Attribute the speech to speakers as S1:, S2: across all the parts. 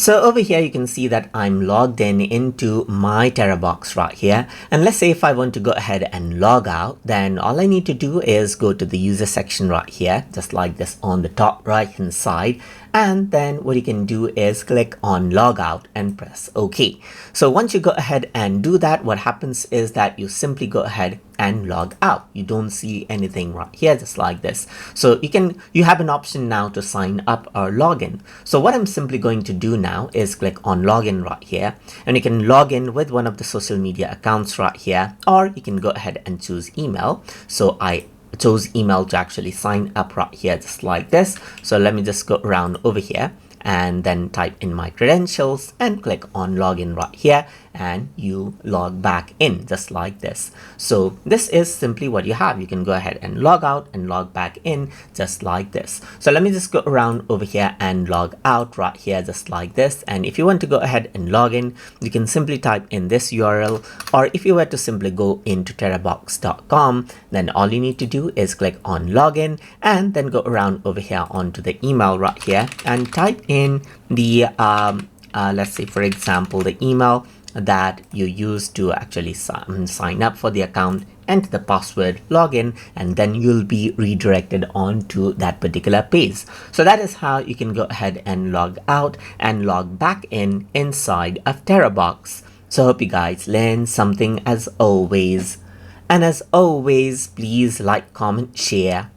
S1: So over here, you can see that I'm logged in into my Terabox right here. And let's say if I want to go ahead and log out, then all I need to do is go to the user section right here, just like this on the top right hand side. And then what you can do is click on log out and press OK. So once you go ahead and do that, what happens is that you simply go ahead and log out. You don't see anything right here, just like this. So you have an option now to sign up or log in. So what I'm simply going to do now is click on login right here, and you can log in with one of the social media accounts right here, or you can go ahead and choose email. So I chose email to actually sign up right here, just like this. So let me just go around over here and then type in my credentials and click on login right here, and you log back in just like this. So this is simply what you have. You can go ahead and log out and log back in just like this. So let me just go around over here and log out right here just like this. And if you want to go ahead and log in, you can simply type in this URL, or if you were to simply go into terabox.com, then all you need to do is click on login and then go around over here onto the email right here and type in the let's say for example the email that you use to actually sign up for the account, enter the password, login, and then you'll be redirected onto that particular page. So that is how you can go ahead and log out and log back in inside of Terabox. So hope you guys learned something as always. And as always, please like, comment, share,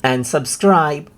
S1: and subscribe.